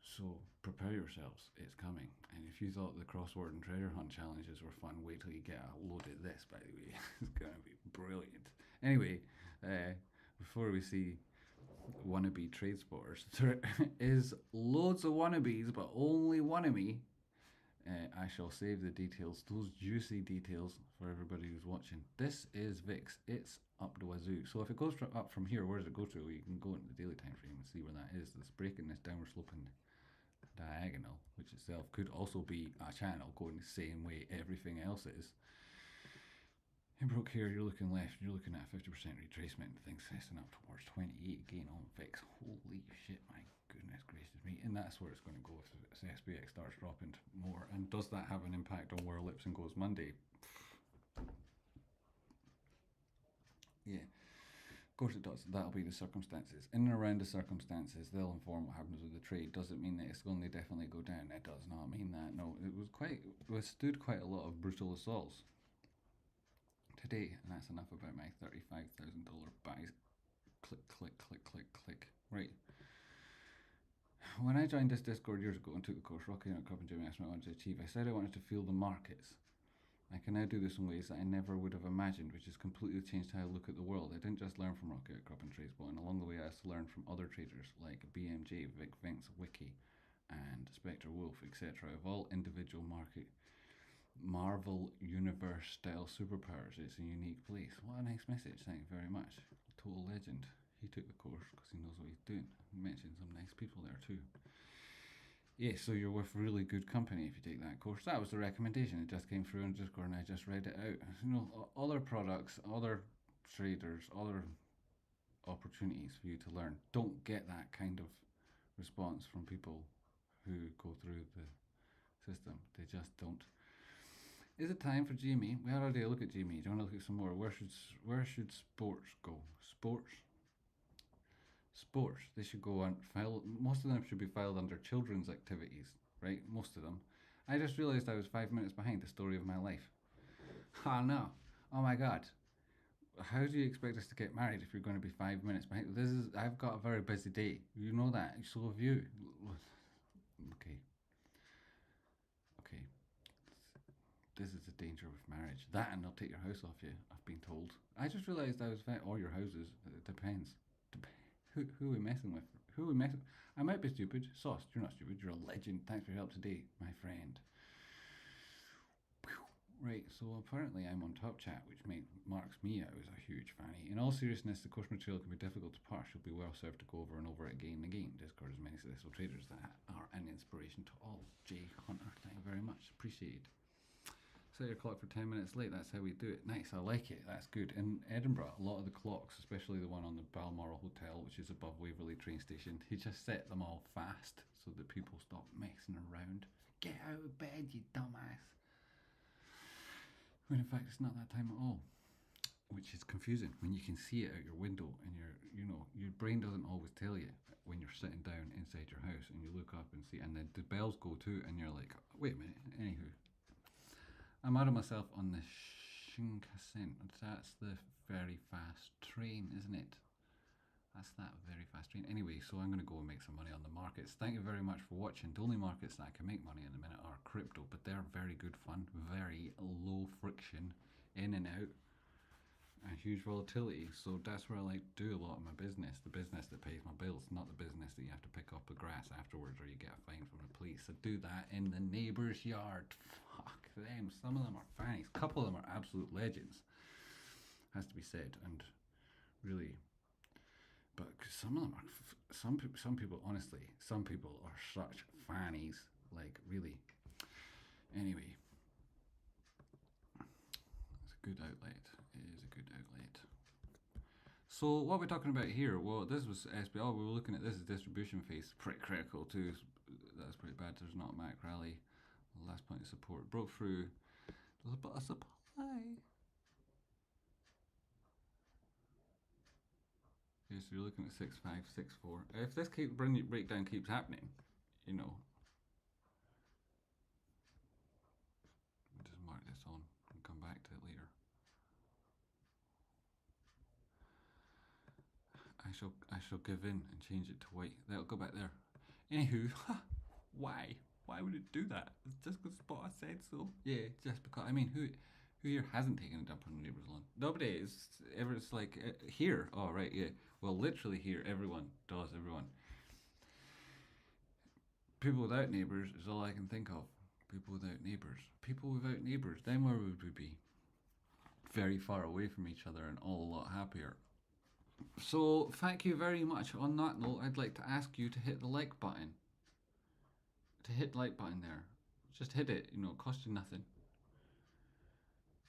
So prepare yourselves, it's coming. And if you thought the crossword and treasure hunt challenges were fun, wait till you get a load of this, by the way. It's going to be brilliant. Anyway, before we see wannabe trade spotters, there is loads of wannabes, but only one of me. I shall save the details, those juicy details, for everybody who's watching. This is VIX. It's up the wazoo. So if it goes up from here, where does it go to? Well, you can go into the daily time frame and see where that is. It's breaking this downward sloping diagonal, which itself could also be a channel going the same way everything else is. It broke here, you're looking left, you're looking at 50% retracement, things testing up towards 28 again on VIX. Holy shit, my goodness gracious me. And that's where it's going to go if SPX starts dropping more. And does that have an impact on where Lipson goes Monday? Yeah, of course it does. That'll be the circumstances. In and around the circumstances, they'll inform what happens with the trade. Does it mean that it's going to definitely go down? It does not mean that. No, it withstood quite a lot of brutal assaults today, and that's enough about my $35,000 buys. Click, click, click, click, click. Right. When I joined this Discord years ago and took the course Rocky Out Cup and Jimmy asked me what I wanted to achieve, I said I wanted to feel the markets. I can now do this in ways that I never would have imagined, which has completely changed how I look at the world. I didn't just learn from Rocky Out Crop and TradeSpot, and along the way I also learned from other traders like BMJ, Vic Vince, Wiki, and Spectre Wolf, etc. of all individual Marvel Universe style superpowers. It's a unique place. What a nice message. Thank you very much. Total legend. He took the course because he knows what he's doing. He mentioned some nice people there too. Yeah, so you're with really good company if you take that course. That was the recommendation. It just came through on Discord and I just read it out. You know, other products, other traders, other opportunities for you to learn. Don't get that kind of response from people who go through the system. They just don't. Is it time for GME? We had already a look at GME. Do you want to look at some more? Where should sports go? Sports. They should go on file. Most of them should be filed under children's activities, right? Most of them. I just realised I was 5 minutes behind the story of my life. Oh no! Oh my god! How do you expect us to get married if you're going to be 5 minutes behind? I've got a very busy day. You know that. So have you. Okay. This is the danger with marriage. That and they'll take your house off you, I've been told. I just realised I was or your houses. It depends. Who are we messing with? I might be stupid. Sauce, you're not stupid. You're a legend. Thanks for your help today, my friend. Right, so apparently I'm on Top Chat, which marks me out as a huge fanny. In all seriousness, the course material can be difficult to parse. You'll be well served to go over and over it again and again. Discord has many successful traders that are an inspiration to all. Jay Hunter, thank you very much. Appreciate it. Set your clock for 10 minutes late. That's how we do it. Nice, I like it. That's good. In Edinburgh, a lot of the clocks, especially the one on the Balmoral Hotel, which is above Waverley train station, he just set them all fast so that people stop messing around. Get out of bed, you dumbass. When in fact it's not that time at all, which is confusing when you can see it out your window and your brain doesn't always tell you when you're sitting down inside your house and you look up and see, and then the bells go too and you're like, wait a minute. Anywho, I'm out of myself on the Shinkansen. That's the very fast train, isn't it? That's that very fast train. Anyway, so I'm going to go and make some money on the markets. Thank you very much for watching. The only markets that I can make money in a minute are crypto, but they're very good fun, very low friction, in and out, and huge volatility. So that's where I like to do a lot of my business. The business that pays my bills, not the business that you have to pick up the grass afterwards or you get a fine from the police. I do that in the neighbour's yard. Fuck them. Some of them are fannies. A couple of them are absolute legends, has to be said. And really, but some of them are some people honestly, some people are such fannies, like really. Anyway, it's a good outlet. It is a good outlet. So what we're talking about here, well, this was SBL. We were looking at this as distribution phase. Pretty critical too. That's pretty bad. There's not a Mac rally. Last point of support broke through. There's a bit of supply. Yeah, so you're looking at 6564. If this breakdown keeps happening, you know, just mark this on and come back to it later. I shall give in and change it to white. That'll go back there. Anywho, why? Why would it do that? It's just because Spot said so. Yeah, just because. I mean, who here hasn't taken a dump on a neighbour's lawn? Nobody is ever. It's like here. Oh right, yeah. Well, literally here, everyone does. Everyone. People without neighbours is all I can think of. People without neighbours. People without neighbours. Then where would we be? Very far away from each other and all a lot happier. So thank you very much. On that note, I'd like to ask you to hit the like button. To hit the like button there. Just hit it, it costs you nothing.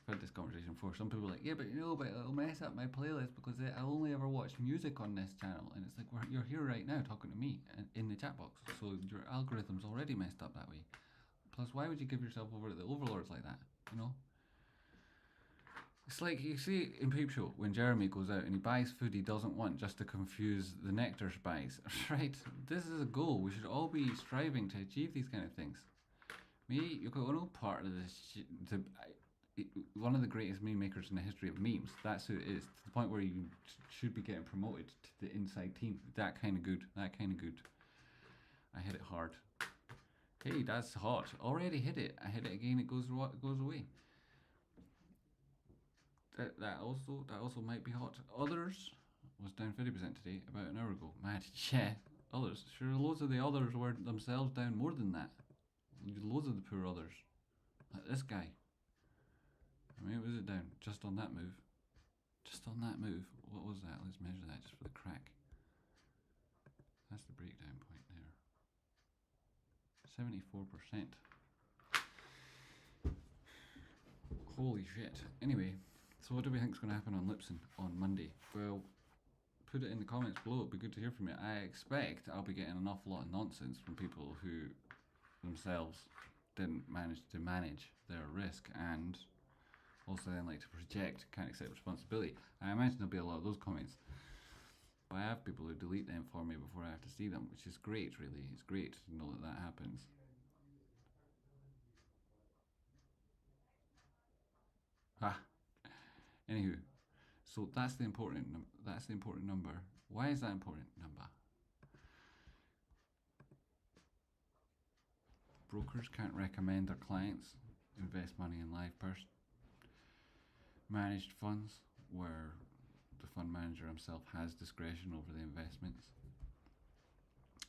I've had this conversation before. Some people are like, yeah, but it'll mess up my playlist because I only ever watch music on this channel. And it's like, you're here right now talking to me in the chat box. So your algorithm's already messed up that way. Plus, why would you give yourself over to the overlords like that? It's like you see in Peep Show when Jeremy goes out and he buys food he doesn't want just to confuse the nectar spies. Right? This is a goal. We should all be striving to achieve these kind of things. Me, you're no part of this. One of the greatest meme makers in the history of memes. That's who it is. To the point where you should be getting promoted to the inside team. That kind of good. That kind of good. I hit it hard. Hey, that's hot. Already hit it. I hit it again. It goes away. That also might be hot. Others was down 50% today, about an hour ago. Mad. Yeah. Others. Sure, loads of the others were themselves down more than that. Loads of the poor others. Like this guy. I mean, was it down? Just on that move. Just on that move. What was that? Let's measure that just for the crack. That's the breakdown point there. 74%. Holy shit. Anyway, so what do we think is going to happen on Lipson on Monday? Well, put it in the comments below. It'd be good to hear from you. I expect I'll be getting an awful lot of nonsense from people who themselves didn't manage to manage their risk and also then like to project, can't accept responsibility. I imagine there'll be a lot of those comments. But I have people who delete them for me before I have to see them, which is great, really. It's great to know that happens. Anywho, so that's the important number. Why is that important number? Brokers can't recommend their clients invest money in LivePerson. Managed funds, where the fund manager himself has discretion over the investments.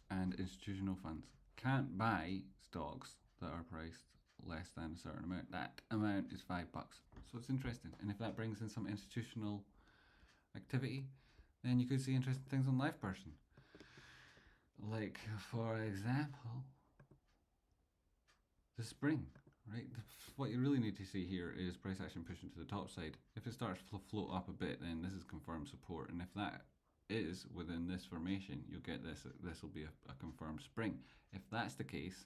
And institutional funds can't buy stocks that are priced less than a certain amount. That amount is $5. So it's interesting. And if that brings in some institutional activity, then you could see interesting things on LivePerson. Like, for example, the spring, right? What you really need to see here is price action pushing to the top side. If it starts to float up a bit, then this is confirmed support. And if that is within this formation, you'll get this. This will be a confirmed spring. If that's the case,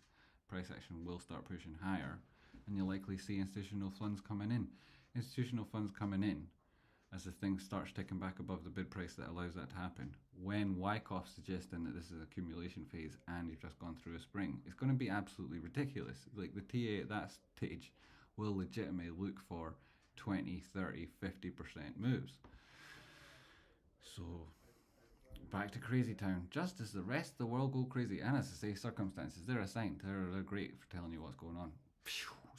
price action will start pushing higher, and you'll likely see institutional funds coming in. Institutional funds coming in as the thing starts ticking back above the bid price that allows that to happen. When Wyckoff suggesting that this is an accumulation phase and you've just gone through a spring, it's going to be absolutely ridiculous. Like the TA at that stage will legitimately look for 20, 30, 50% moves. So back to crazy town, just as the rest of the world go crazy. And as I say, circumstances, they're a sign. They're great for telling you what's going on.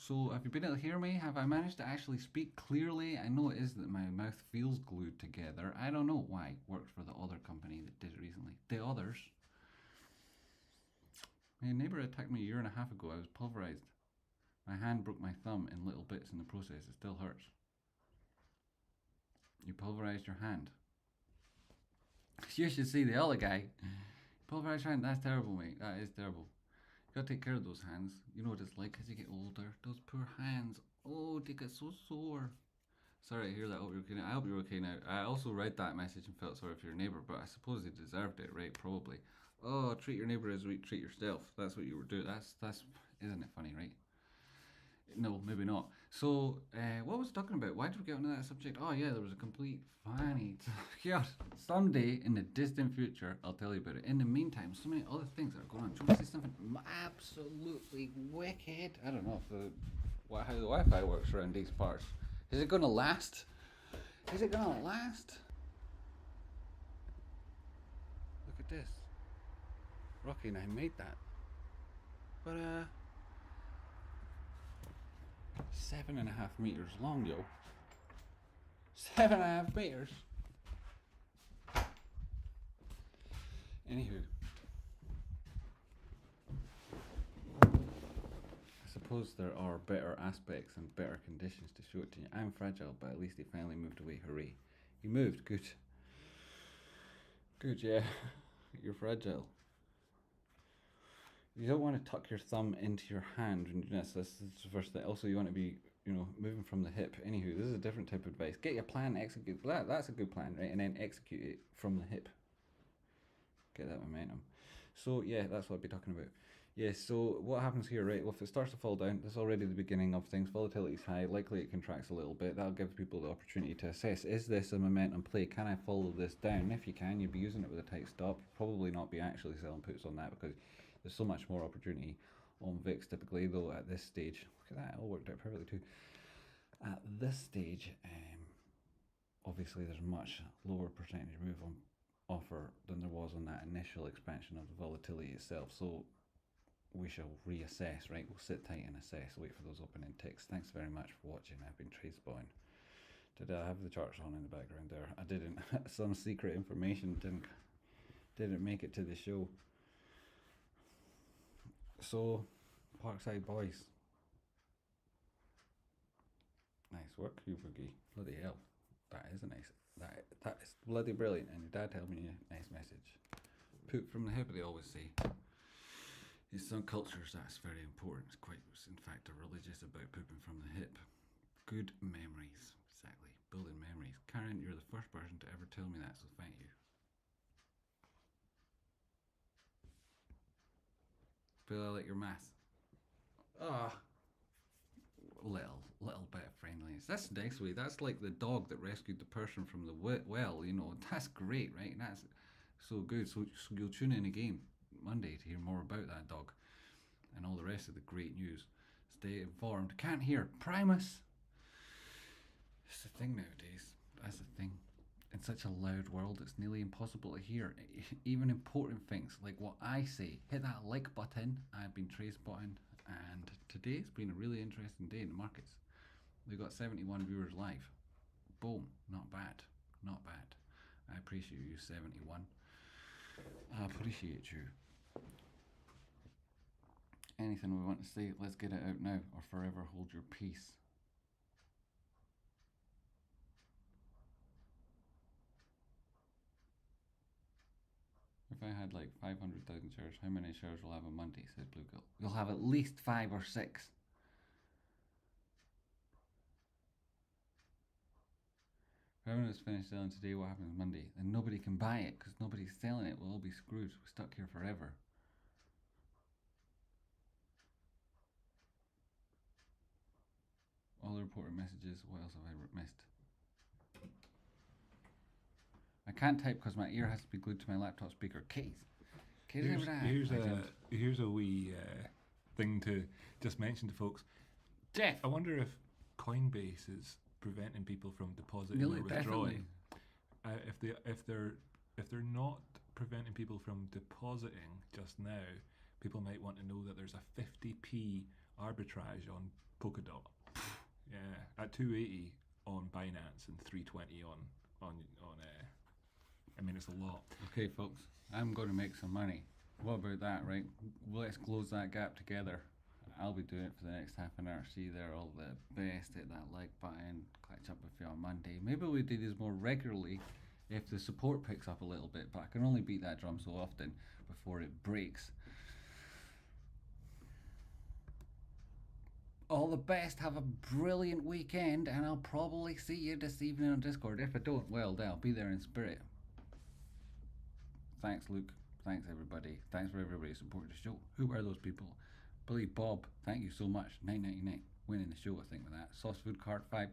So have you been able to hear me? Have I managed to actually speak clearly? I know it is that my mouth feels glued together. I don't know why. Worked for the other company that did it recently. The others. My neighbour attacked me a year and a half ago. I was pulverised. My hand broke my thumb in little bits in the process. It still hurts. You pulverised your hand. You should see the other guy. Pulverised your hand. That's terrible, mate. That is terrible. You gotta take care of those hands. You know what it's like as you get older. Those poor hands. Oh, they get so sore. Sorry to hear that. I hope you're okay now. I hope you're okay now. I also read that message and felt sorry for your neighbour, but I suppose they deserved it, right? Probably. Oh, treat your neighbour as you treat yourself. That's what you were doing. That's isn't it funny, right? No, maybe not. So, what was I talking about? Why did we get onto that subject? Oh yeah, there was a complete funny. God, someday in the distant future, I'll tell you about it. In the meantime, so many other things that are going on. Do you want to see something absolutely wicked? I don't know if how the Wi-Fi works around these parts. Is it going to last? Is it going to last? Look at this. Rocky and I made that. But 7.5 meters long, yo. 7.5 meters. Anywho, I suppose there are better aspects and better conditions to show it to you. I'm fragile, but at least he finally moved away. Hooray. He moved. Good. Good, yeah. You're fragile. You don't want to tuck your thumb into your hand when you do this. This is the first thing. Also, you want to be, moving from the hip. Anywho, this is a different type of advice. Get your plan, execute. That's a good plan, right? And then execute it from the hip. Get that momentum. So, yeah, that's what I'll be talking about. Yeah, so what happens here, right? Well, if it starts to fall down, that's already the beginning of things. Volatility is high. Likely it contracts a little bit. That'll give people the opportunity to assess, is this a momentum play? Can I follow this down? If you can, you'll be using it with a tight stop. Probably not be actually selling puts on that because there's so much more opportunity on VIX typically, though at this stage. Look at that, it all worked out perfectly too. At this stage, obviously there's much lower percentage move on offer than there was on that initial expansion of the volatility itself. So we shall reassess, right? We'll sit tight and assess, wait for those opening ticks. Thanks very much for watching. I've been trade spotting. Did I have the charts on in the background there? I didn't. Some secret information didn't make it to the show. So, Parkside boys. Nice work, you boogie. Bloody hell. That is that is bloody brilliant. And your dad told me a nice message. Poop from the hip, they always say. In some cultures, that's very important. It's in fact, a religious about pooping from the hip. Good memories, exactly. Building memories. Karen, you're the first person to ever tell me that, so thank you. Feel I like your math. Little bit of friendliness. That's nice way. That's like the dog that rescued the person from the well. That's great, right? That's so good. So you'll tune in again Monday to hear more about that dog and all the rest of the great news. Stay informed. Can't hear. Primus. It's the thing nowadays. That's the thing. In such a loud world, it's nearly impossible to hear. Even important things like what I say. Hit that like button. I've been trade spotting, and today's been a really interesting day in the markets. We've got 71 viewers live. Boom. Not bad. Not bad. I appreciate you, 71. I appreciate you. Anything we want to say, let's get it out now, or forever hold your peace. If I had like 500,000 shares, how many shares will I have on Monday? Said Blue Gill. You'll have at least 5 or 6. If everyone is finished selling today, what happens Monday? Then nobody can buy it because nobody's selling it. We'll all be screwed. We're stuck here forever. All the important messages. What else have I missed? I can't type because my ear has to be glued to my laptop speaker case. Here's a wee thing to just mention to folks. Jeff, I wonder if Coinbase is preventing people from depositing or withdrawing. If they're not preventing people from depositing just now, people might want to know that there's a 50p arbitrage on Polkadot. Yeah, at 280 on Binance and 320 on I mean, it's a lot. Okay, folks, I'm going to make some money. What about that, right? Let's close that gap together. I'll be doing it for the next half an hour. See you there, all the best. Hit that like button. Catch up with you on Monday. Maybe we do these more regularly if the support picks up a little bit, but I can only beat that drum so often before it breaks. All the best. Have a brilliant weekend, and I'll probably see you this evening on Discord. If I don't, well, I'll be there in spirit. Thanks, Luke. Thanks, everybody. Thanks for everybody supporting the show. Who are those people? Billy Bob, thank you so much. $9.99. Winning the show, I think, with that. Sauce Food Card, $5.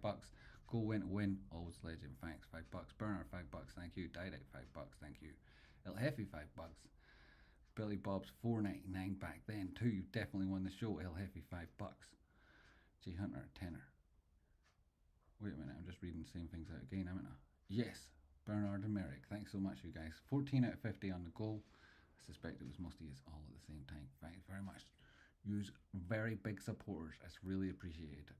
Go win to win. Always legend. Thanks, $5. Bernard, $5. Thank you. Direct, $5. Thank you. El Jefe, $5. Billy Bob's $4.99 back then too. You definitely won the show. El Jefe, $5. J Hunter, tenner. Wait a minute, I'm just reading the same things out again, haven't I? Yes, Bernard and Merrick. Thanks so much, you guys. 14 out of 50 on the goal. I suspect it was most of you all at the same time. Thanks very much. Use very big supporters. It's really appreciated.